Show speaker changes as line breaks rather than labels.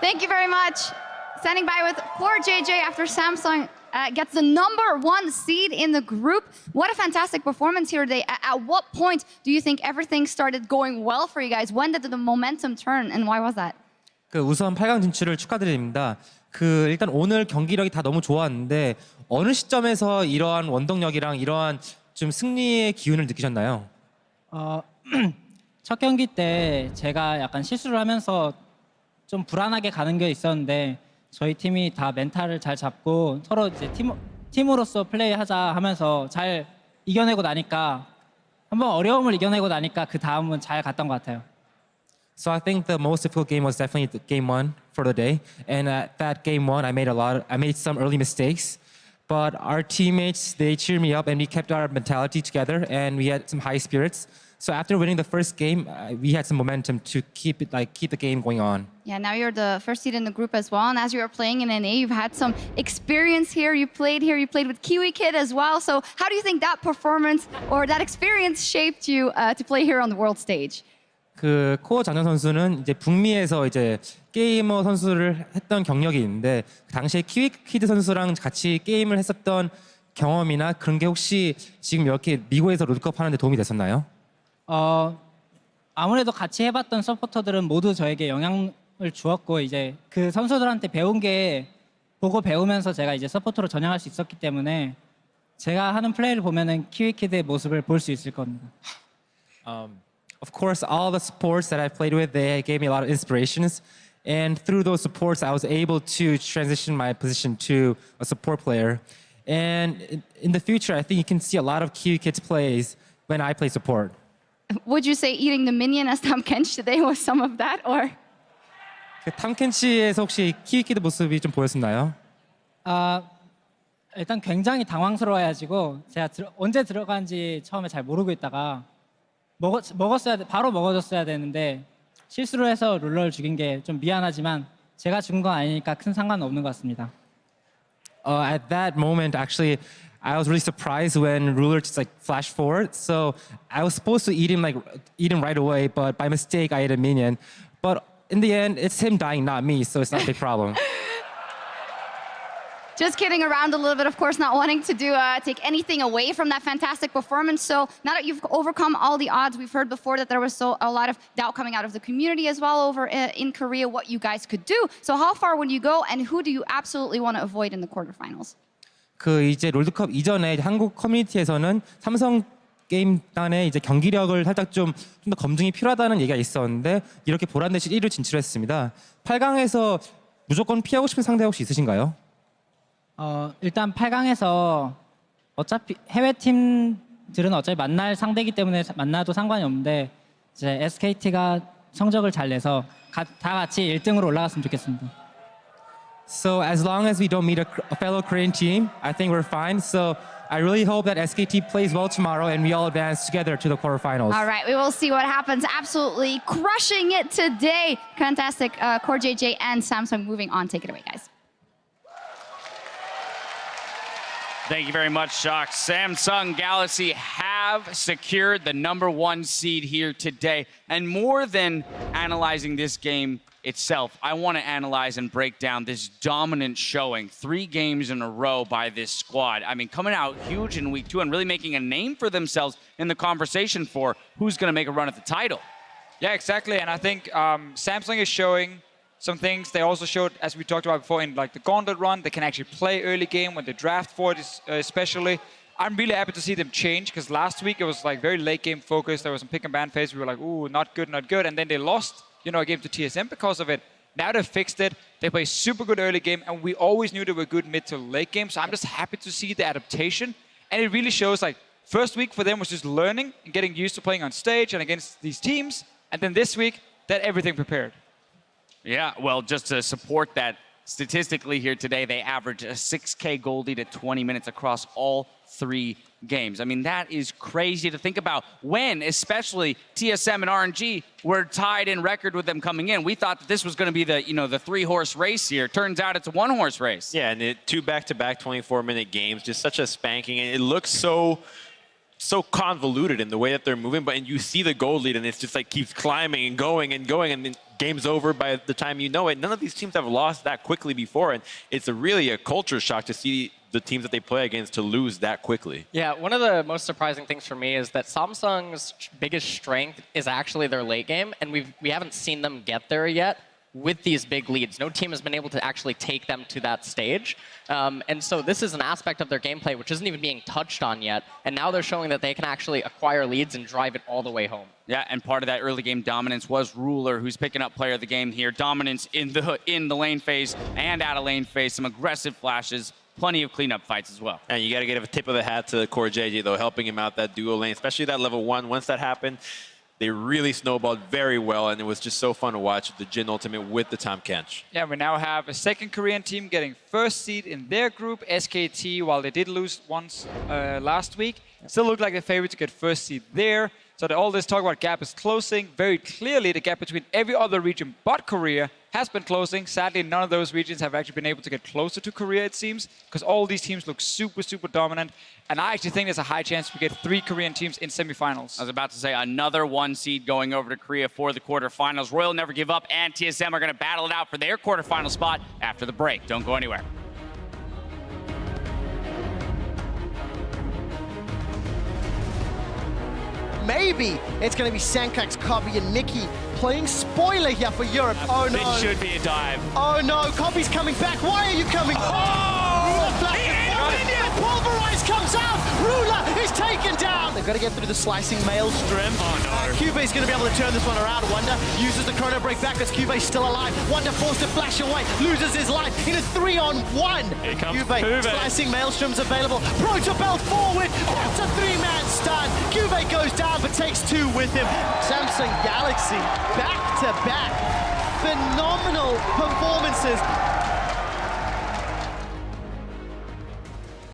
Thank you very much. Standing by with poor JJ after Samsung gets the #1 seed in the group. What a fantastic performance here today. At what point do you think everything started going well for you guys? When did the momentum turn and why was that?
우선 8강 진출을 축하드립니다. 일단 오늘 경기력이 다 너무 좋았는데 어느 시점에서 이러한 원동력이랑 이러한 좀 승리의 기운을 느끼셨나요?
첫 경기 때 제가 약간 실수를 하면서 좀 불안하게 가는 게 있었는데 저희 팀이 다 멘탈을 잘 잡고 서로 이제 팀으로서 플레이하자 하면서 잘 이겨내고 나니까 한번 어려움을 이겨내고 나니까 그 다음은 잘 갔던 것 같아요.
So I think the most difficult game was definitely game 1 for the day. And at that game 1, I made some early mistakes. But our teammates, they cheered me up and we kept our mentality together and we had some high spirits. So after winning the first game, we had some momentum to keep the game going on.
Yeah, now you're the first seed in the group as well. And as you were playing in NA, you've had some experience here. You played with Kiwi Kid as well. So how do you think that performance or that experience shaped you to play here on the world stage?
코어 장현 선수는 이제 북미에서 이제 게이머 선수를 했던 경력이 있는데 그 당시에 키위 키드 선수랑 같이 게임을 했었던 경험이나 그런 게 혹시 지금 이렇게 미국에서 롤드컵 하는데 도움이 됐었나요?
아무래도 같이 해봤던 서포터들은 모두 저에게 영향을 주었고 이제 그 선수들한테 배운 게 보고 배우면서 제가 이제 서포터로 전향할 수 있었기 때문에 제가 하는 플레이를 보면은 키위 키드의 모습을 볼 수 있을 겁니다.
Of course, all the supports that I played with, they gave me a lot of inspirations. And through those supports, I was able to transition my position to a support player. And in the future, I think you can see a lot of Kiwi Kids plays when I play support.
Would you say eating the minion as Tom Kench today was some of that, or?
탐켄치에서 혹시 키위 키드 모습이 좀 보였었나요?
일단 굉장히 당황스러워가지고 제가 언제 들어간지 처음에 잘 모르고 있다가 바로 먹어줬어야 되는데 실수를 해서 룰러를 죽인 게 좀 미안하지만 제가 죽은 건 아니니까 큰 상관은 없는 것 같습니다.
At that moment, actually, I was really surprised when Ruler just flashed forward. So I was supposed to eat him right away, but by mistake, I ate a minion. But in the end, it's him dying, not me, so it's not a big problem.
Just kidding around a little bit, of course, not wanting to take anything away from that fantastic performance. So now that you've overcome all the odds, we've heard before that there was a lot of doubt coming out of the community as well over in Korea what you guys could do. So how far would you go and who do you absolutely want to avoid in the quarterfinals?
이제 롤드컵 이전에 한국 커뮤니티에서는 삼성 게임단의 이제 경기력을 살짝 좀 더 검증이 필요하다는 얘기가 있었는데 이렇게 보란듯이 1위로 진출했습니다. 8강에서 무조건 피하고 싶은 상대 혹시 있으신가요?
일단 8강에서 어차피 해외 팀들은 어차피 만날 상대이기 때문에 만나도 상관이 없는데 이제 SKT가 성적을 잘 내서 다 같이 1등으로 올라갔으면 좋겠습니다.
So as long as we don't meet a fellow Korean team, I think we're fine. So I really hope that SKT plays well tomorrow and we all advance together to the quarterfinals.
All right, we will see what happens. Absolutely crushing it today. Fantastic. Core JJ and Samsung moving on. Take it away, guys.
Thank you very much, Shock. Samsung Galaxy have secured the #1 seed here today. And more than analyzing this game itself, I want to analyze and break down this dominant showing. 3 games in a row by this squad. I mean, coming out huge in week 2 and really making a name for themselves in the conversation for who's going to make a run at the title.
Yeah, exactly. And I think Samsung is showing some things. They also showed, as we talked about before, in the gauntlet run, they can actually play early game when they draft for it, especially. I'm really happy to see them change, because last week it was very late game focused. There was some pick and ban phase. We were like, ooh, not good, not good. And then they lost, a game to TSM because of it. Now they've fixed it. They play super good early game, and we always knew they were good mid to late game. So I'm just happy to see the adaptation. And it really shows, first week for them was just learning and getting used to playing on stage and against these teams. And then this week, that everything prepared.
Yeah, well, just to support that, statistically here today, they average a 6K Goldie to 20 minutes across all 3 games. I mean, that is crazy to think about when, especially TSM and RNG were tied in record with them coming in. We thought that this was going to be the 3-horse race here. Turns out it's a 1-horse race.
Yeah, and 2 back-to-back 24-minute games, just such a spanking. And it looks so convoluted in the way that they're moving, but and you see the gold lead and it's just keeps climbing and going and going, and then game's over by the time you know it. None of these teams have lost that quickly before, and it's really a culture shock to see the teams that they play against to lose that quickly.
Yeah, one of the most surprising things for me is that Samsung's biggest strength is actually their late game, and we haven't seen them get there yet with these big leads. No team has been able to actually take them to that stage. And so this is an aspect of their gameplay which isn't even being touched on yet, and now they're showing that they can actually acquire leads and drive it all the way home.
Yeah, and part of that early game dominance was Ruler, who's picking up player of the game here. Dominance in the lane phase and out of lane phase. Some aggressive flashes. Plenty of cleanup fights as well.
And you got to give a tip of the hat to Core JJ, though, helping him out that duo lane, especially that level 1. Once that happened, they really snowballed very well, and it was just so fun to watch the Jin Ultimate with the Tahm Kench.
Yeah, we now have a second Korean team getting first seed in their group. SKT, while they did lose once last week, still look like the favorite to get first seed there. So all this talk about gap is closing. Very clearly, the gap between every other region but Korea has been closing. Sadly, none of those regions have actually been able to get closer to Korea, it seems, because all these teams look super, super dominant. And I actually think there's a high chance we get 3 Korean teams in semifinals.
I was about to say another 1 seed going over to Korea for the quarterfinals. Royal Never Give Up and TSM are going to battle it out for their quarterfinal spot after the break. Don't go anywhere.
Maybe it's going to be Sankax, Cobby, and Mickey playing spoiler here for Europe. Oh no.
This should be a dive.
Oh no, Cobby's coming back. Why are you coming? Pulverize comes out. Ruler is taken down. They've got to get through the slicing maelstrom.
Oh no.
Cube's going to be able to turn this one around. Wonder uses the chrono break back as Cube's still alive. Wonder forced to flash away, loses his life in a 3-on-1.
Here comes
Cube, slicing maelstrom's available. Protobelt forward. That's a 3-man stun. Cube goes down but takes 2 with him. Samsung Galaxy back to back. Phenomenal performances.